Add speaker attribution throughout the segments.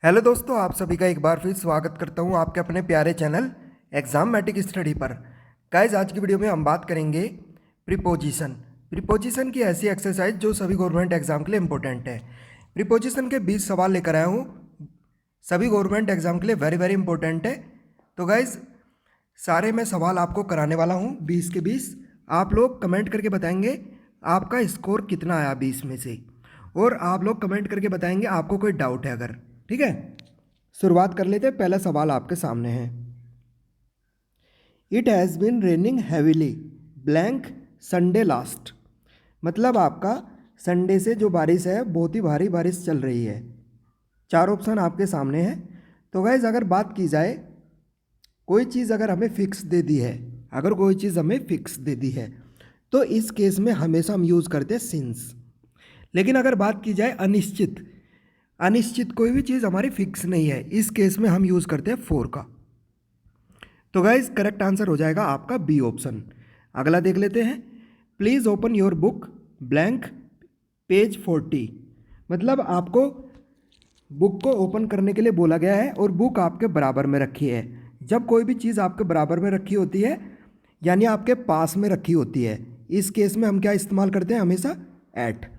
Speaker 1: Hello दोस्तों, आप सभी का एक बार फिर स्वागत करता हूं आपके अपने प्यारे चैनल एग्जामेटिक स्टडी पर। गाइस, आज की वीडियो में हम बात करेंगे प्रीपोजिशन की ऐसी एक्सरसाइज जो सभी गवर्नमेंट एग्जाम के लिए इंपॉर्टेंट है। प्रीपोजिशन के 20 सवाल लेकर आया हूं, सभी गवर्नमेंट एग्जाम के लिए वेरी वेरी इंपॉर्टेंट है। तो गाइज, सारे मैं सवाल आपको कराने वाला हूं 20 के 20। आप लोग कमेंट करके बताएंगे आपका स्कोर कितना आया 20 में से, और आप लोग कमेंट करके बताएंगे आपको कोई डाउट है अगर। ठीक है, शुरुआत कर लेते हैं। पहला सवाल आपके सामने है। It has been raining heavily blank Sunday last. मतलब आपका संडे से जो बारिश है बहुत ही भारी बारिश चल रही है। चार ऑप्शन आपके सामने हैं। तो गाइज, अगर बात की जाए कोई चीज़ अगर हमें फिक्स दे दी है, अगर कोई चीज़ हमें फिक्स दे दी है तो इस केस में हमेशा हम यूज़ करते हैं सिंस। लेकिन अगर बात की जाए अनिश्चित, अनिश्चित कोई भी चीज़ हमारी फिक्स नहीं है, इस केस में हम यूज़ करते हैं फोर का। तो गाइज, करेक्ट आंसर हो जाएगा आपका बी ऑप्शन। अगला देख लेते हैं। Please open your book blank page 40। मतलब आपको बुक को ओपन करने के लिए बोला गया है और बुक आपके बराबर में रखी है। जब कोई भी चीज़ आपके बराबर में रखी होती है यानी आपके पास में रखी होती है, इस केस में हम क्या इस्तेमाल करते हैं? हमेशा एट।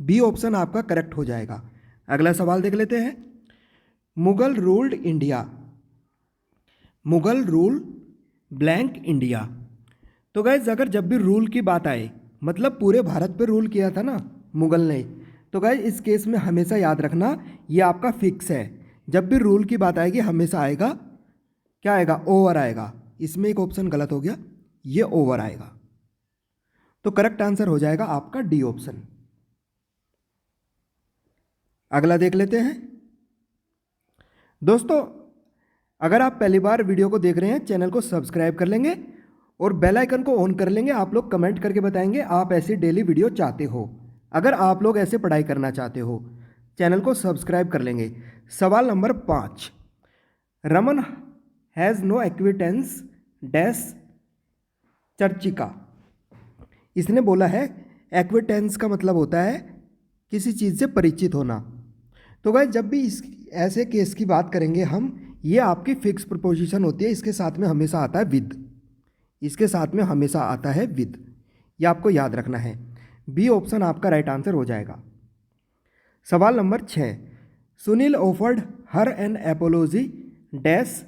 Speaker 1: बी ऑप्शन आपका करेक्ट हो जाएगा। अगला सवाल देख लेते हैं। Mughal ruled India, Mughal rule blank India. तो गाइज, अगर जब भी रूल की बात आए, मतलब पूरे भारत पे रूल किया था ना मुगल ने, तो गाइज इस केस में हमेशा याद रखना ये आपका फिक्स है। जब भी रूल की बात आएगी हमेशा आएगा, क्या आएगा? ओवर आएगा। इसमें एक ऑप्शन गलत हो गया, ये ओवर आएगा। तो करेक्ट आंसर हो जाएगा आपका डी ऑप्शन। अगला देख लेते हैं। दोस्तों, अगर आप पहली बार वीडियो को देख रहे हैं, चैनल को सब्सक्राइब कर लेंगे और बेल आइकन को ऑन कर लेंगे। आप लोग कमेंट करके बताएंगे आप ऐसी डेली वीडियो चाहते हो। अगर आप लोग ऐसे पढ़ाई करना चाहते हो, चैनल को सब्सक्राइब कर लेंगे। सवाल नंबर 5। Raman has no acquaintance dash चर्चिका। इसने बोला है एक्विटेंस का मतलब होता है किसी चीज़ से परिचित होना। तो गाइस, जब भी इस ऐसे केस की बात करेंगे हम, ये आपकी फिक्स प्रपोजिशन होती है। इसके साथ में हमेशा आता है विद, इसके साथ में हमेशा आता है विद, ये आपको याद रखना है। बी ऑप्शन आपका राइट आंसर हो जाएगा। सवाल नंबर 6। Sunil offered her an apology dash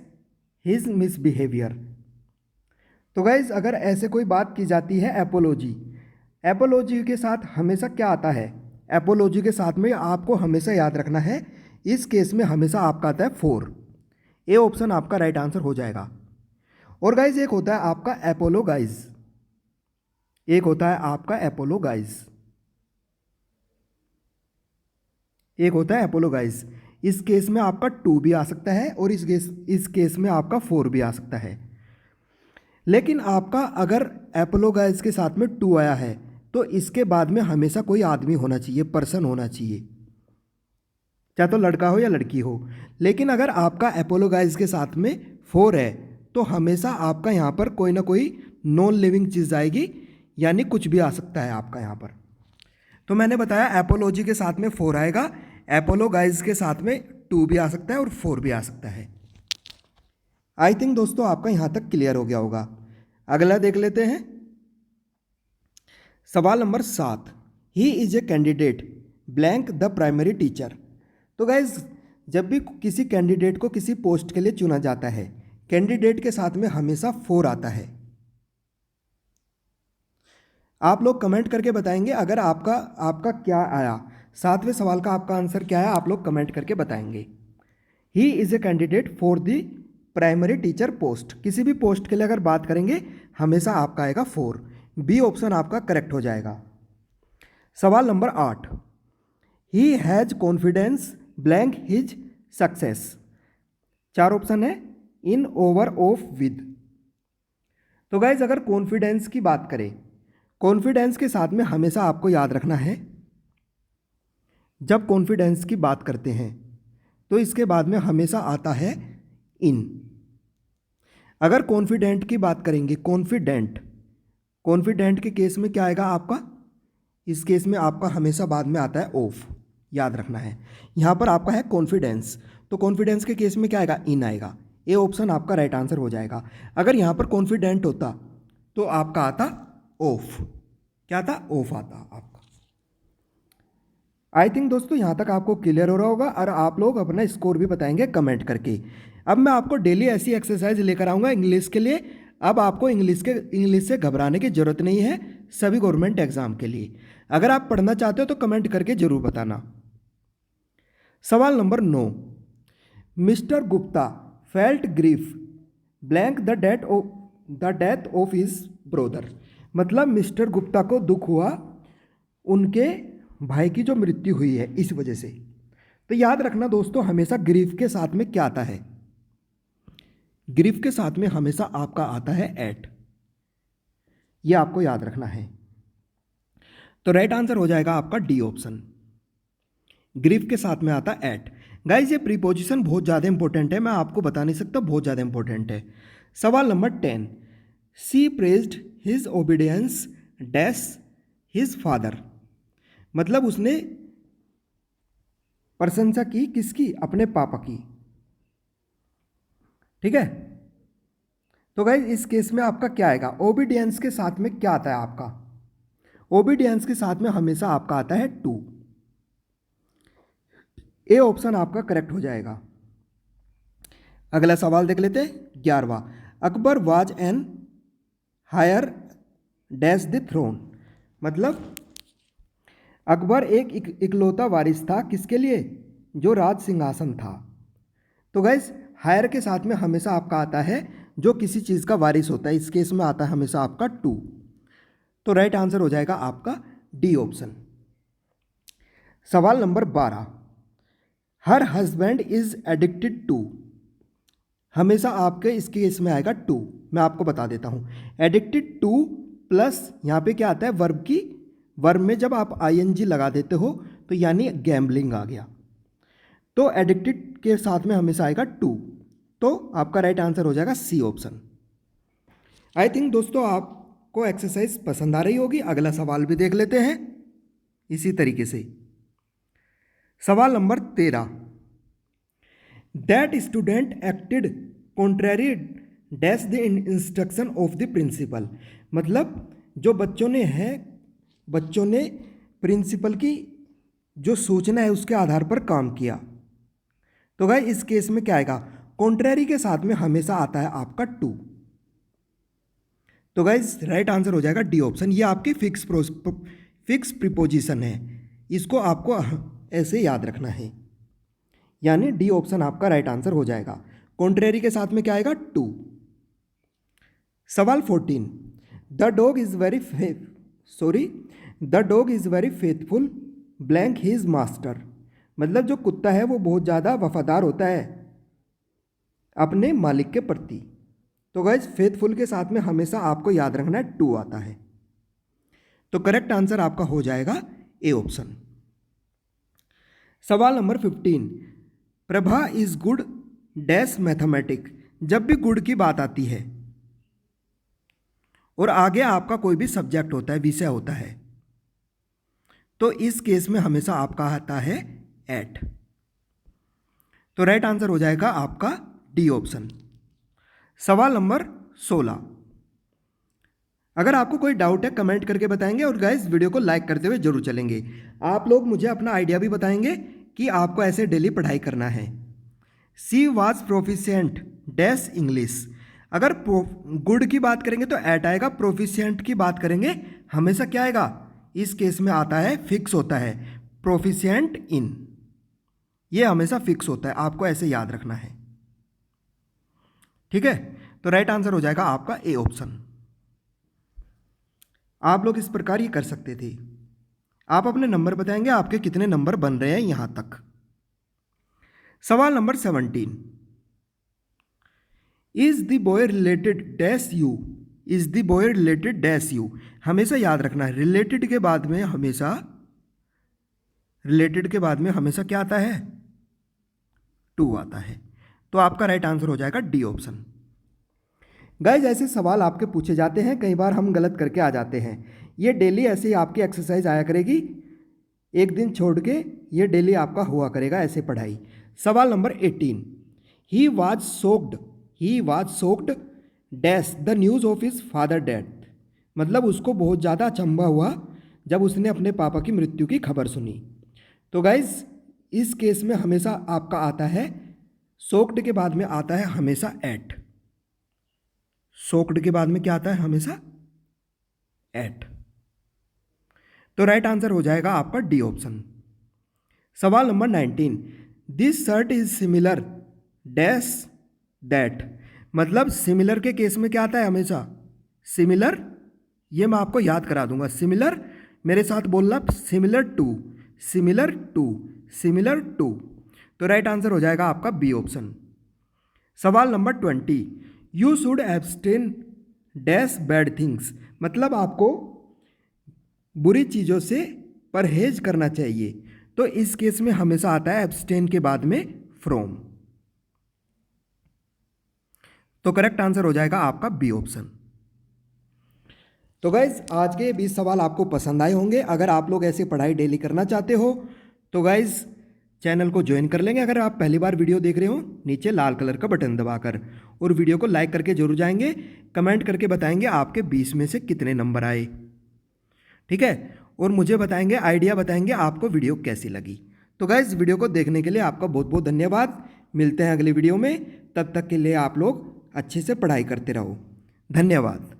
Speaker 1: his misbehaviour. तो गाइज, अगर ऐसे कोई बात की जाती है एपोलॉजी, एपोलॉजी के साथ हमेशा क्या आता है? एपोलॉजी के साथ में आपको हमेशा याद रखना है, इस केस में हमेशा आपका आता है फोर। ए ऑप्शन आपका राइट आंसर हो जाएगा। और गाइज, एक होता है आपका एपोलोगाइज, एक होता है आपका एपोलोगाइज, एक होता है एपोलोगाइज। इस केस में आपका टू भी आ सकता है और इस केस में आपका फोर भी आ सकता है। लेकिन आपका अगर एपोलोगाइज के साथ में टू आया है तो इसके बाद में हमेशा कोई आदमी होना चाहिए, पर्सन होना चाहिए, चाहे तो लड़का हो या लड़की हो। लेकिन अगर आपका एपोलोगाइज के साथ में फोर है तो हमेशा आपका यहाँ पर कोई ना कोई नॉन लिविंग चीज़ आएगी, यानी कुछ भी आ सकता है आपका यहाँ पर। तो मैंने बताया एपोलॉजी के साथ में फोर आएगा, एपोलोगाइज के साथ में टू भी आ सकता है और फोर भी आ सकता है। आई थिंक दोस्तों आपका यहाँ तक क्लियर हो गया होगा। अगला देख लेते हैं। सवाल number 7। He is a candidate blank the primary teacher. तो गाइज, जब भी किसी कैंडिडेट को किसी पोस्ट के लिए चुना जाता है, कैंडिडेट के साथ में हमेशा फोर आता है। आप लोग कमेंट करके बताएंगे अगर आपका क्या आया, 7वें सवाल का आपका आंसर क्या है, आप लोग कमेंट करके बताएंगे। He is a candidate for the primary teacher post. किसी भी पोस्ट के लिए अगर बात करेंगे हमेशा आपका आएगा फोर। बी ऑप्शन आपका करेक्ट हो जाएगा। सवाल number 8। He has confidence blank his success. चार ऑप्शन है, इन, ओवर, ऑफ, विद। तो गाइज, अगर कॉन्फिडेंस की बात करें, कॉन्फिडेंस के साथ में हमेशा आपको याद रखना है, जब कॉन्फिडेंस की बात करते हैं तो इसके बाद में हमेशा आता है इन। अगर कॉन्फिडेंट की बात करेंगे, कॉन्फिडेंट, कॉन्फिडेंट के केस में क्या आएगा आपका? इस केस में आपका हमेशा बाद में आता है ऑफ, याद रखना है। यहाँ पर आपका है कॉन्फिडेंस, तो कॉन्फिडेंस के केस में क्या आएगा, इन आएगा। ए ऑप्शन आपका राइट आंसर हो जाएगा। अगर यहाँ पर कॉन्फिडेंट होता तो आपका आता ऑफ, क्या आता, ऑफ आता आपका। आई थिंक दोस्तों यहाँ तक आपको क्लियर हो रहा होगा और आप लोग अपना स्कोर भी बताएंगे कमेंट करके। अब मैं आपको डेली ऐसी एक्सरसाइज लेकर आऊँगा इंग्लिश के लिए। अब आपको इंग्लिश से घबराने की ज़रूरत नहीं है सभी गवर्नमेंट एग्जाम के लिए। अगर आप पढ़ना चाहते हो तो कमेंट करके ज़रूर बताना। सवाल number 9, mister Gupta felt grief blank the death of his brother. मतलब मिस्टर गुप्ता को दुख हुआ उनके भाई की जो मृत्यु हुई है इस वजह से। तो याद रखना दोस्तों, हमेशा ग्रीफ के साथ में क्या आता है, ग्रीफ के साथ में हमेशा आपका आता है एट, ये आपको याद रखना है। तो राइट आंसर हो जाएगा आपका डी ऑप्शन, ग्रीफ के साथ में आता एट। गाइस ये प्रीपोजिशन बहुत ज़्यादा इंपॉर्टेंट है, मैं आपको बता नहीं सकता, बहुत ज़्यादा इंपॉर्टेंट है। सवाल नंबर 10, she praised his obedience dash his father. मतलब उसने प्रशंसा की किसकी, अपने पापा की। ठीक है, तो गाइस इस केस में आपका क्या आएगा, ओबीडियंस के साथ में क्या आता है आपका, ओबीडियंस के साथ में हमेशा आपका आता है टू। ए ऑप्शन आपका करेक्ट हो जाएगा। अगला सवाल देख लेते हैं 11वां, Akbar was an heir dash the throne. मतलब अकबर एक इकलौता वारिस था किसके लिए, जो राज सिंहासन था। तो गैस हायर के साथ में हमेशा आपका आता है जो किसी चीज़ का वारिस होता है, इस केस में आता है हमेशा आपका टू। तो राइट आंसर हो जाएगा आपका डी ऑप्शन। सवाल नंबर 12, her husband is addicted to. हमेशा आपके इस केस में आएगा टू, मैं आपको बता देता हूँ। एडिक्टेड टू प्लस यहाँ पे क्या आता है, वर्ब की, वर्ब में जब आप आईएनजी लगा देते हो तो यानी गैम्बलिंग आ गया। तो एडिक्टेड के साथ में हमेशा आएगा टू, तो आपका राइट आंसर हो जाएगा सी ऑप्शन। आई थिंक दोस्तों आपको एक्सरसाइज पसंद आ रही होगी। अगला सवाल भी देख लेते हैं इसी तरीके से। सवाल नंबर 13, that student acted contrary dash the instruction of the principal. मतलब जो बच्चों ने प्रिंसिपल की जो सूचना है उसके आधार पर काम किया। तो गाइस इस केस में क्या आएगा, कॉन्ट्रेरी के साथ में हमेशा आता है आपका टू। तो गाइस राइट आंसर हो जाएगा डी ऑप्शन। ये आपकी फिक्स प्रीपोजिशन है, इसको आपको ऐसे याद रखना है, यानी डी ऑप्शन आपका राइट आंसर हो जाएगा। कॉन्ट्रेरी के साथ में क्या आएगा, टू। सवाल 14, the dog is very faithful blank his master. मतलब जो कुत्ता है वो बहुत ज़्यादा वफादार होता है अपने मालिक के प्रति। तो गाइस फेथफुल के साथ में हमेशा आपको याद रखना है टू आता है। तो करेक्ट आंसर आपका हो जाएगा ए ऑप्शन। सवाल number 15, Prabha is good dash mathematic. जब भी गुड की बात आती है और आगे आपका कोई भी सब्जेक्ट होता है, विषय होता है, तो इस केस में हमेशा आपका आता है एट। तो राइट आंसर हो जाएगा आपका डी ऑप्शन। सवाल नंबर 16, अगर आपको कोई डाउट है कमेंट करके बताएंगे और गाइस वीडियो को लाइक करते हुए जरूर चलेंगे। आप लोग मुझे अपना आइडिया भी बताएंगे कि आपको ऐसे डेली पढ़ाई करना है। She was proficient dash English. अगर गुड की बात करेंगे तो एट आएगा, प्रोफिशिएंट की बात करेंगे हमेशा क्या आएगा, इस केस में आता है फिक्स होता है प्रोफिशिएंट इन, ये हमेशा फिक्स होता है, आपको ऐसे याद रखना है। ठीक है, तो राइट आंसर हो जाएगा आपका ए ऑप्शन। आप लोग इस प्रकार ही कर सकते थे। आप अपने नंबर बताएंगे आपके कितने नंबर बन रहे हैं यहां तक। सवाल number 17, is the boy related dash you. Is the boy related dash you, हमेशा याद रखना है रिलेटेड के बाद में हमेशा क्या आता है, टू आता है। तो आपका राइट आंसर हो जाएगा डी ऑप्शन। गाइस ऐसे सवाल आपके पूछे जाते हैं, कई बार हम गलत करके आ जाते हैं। ये डेली ऐसे ही आपकी एक्सरसाइज आया करेगी, एक दिन छोड़ के ये डेली आपका हुआ करेगा ऐसे पढ़ाई। सवाल number 18, he was soaked dash the news of his father death. मतलब उसको बहुत ज़्यादा अचंभा हुआ जब उसने अपने पापा की मृत्यु की खबर सुनी। तो गाइज इस केस में हमेशा आपका आता है, सोक्ड के बाद में आता है हमेशा एट। सोक्ड के बाद में क्या आता है? हमेशा एट। तो राइट आंसर हो जाएगा आपका डी ऑप्शन। सवाल number 19, this shirt is similar dash that. मतलब सिमिलर के केस में क्या आता है? हमेशा सिमिलर। ये मैं आपको याद करा दूंगा। सिमिलर, मेरे साथ बोलना, similar to, similar to, similar to. तो राइट आंसर हो जाएगा आपका बी ऑप्शन। सवाल नंबर 20, you should abstain dash bad things. मतलब आपको बुरी चीज़ों से परहेज करना चाहिए। तो इस केस में हमेशा आता है एब्सटेन के बाद में फ्रॉम। तो करेक्ट आंसर हो जाएगा आपका बी ऑप्शन। तो गाइज आज के 20 सवाल आपको पसंद आए होंगे। अगर आप लोग ऐसे पढ़ाई डेली करना चाहते हो तो गाइज चैनल को ज्वाइन कर लेंगे। अगर आप पहली बार वीडियो देख रहे हो, नीचे लाल कलर का बटन दबाकर, और वीडियो को लाइक करके जरूर जाएंगे। कमेंट करके बताएंगे आपके 20 में से कितने नंबर आए, ठीक है। और मुझे बताएंगे, आइडिया बताएंगे आपको वीडियो कैसी लगी। तो गाइज वीडियो को देखने के लिए आपका बहुत बहुत धन्यवाद। मिलते हैं अगली वीडियो में, तब तक के लिए आप लोग अच्छे से पढ़ाई करते रहो। धन्यवाद।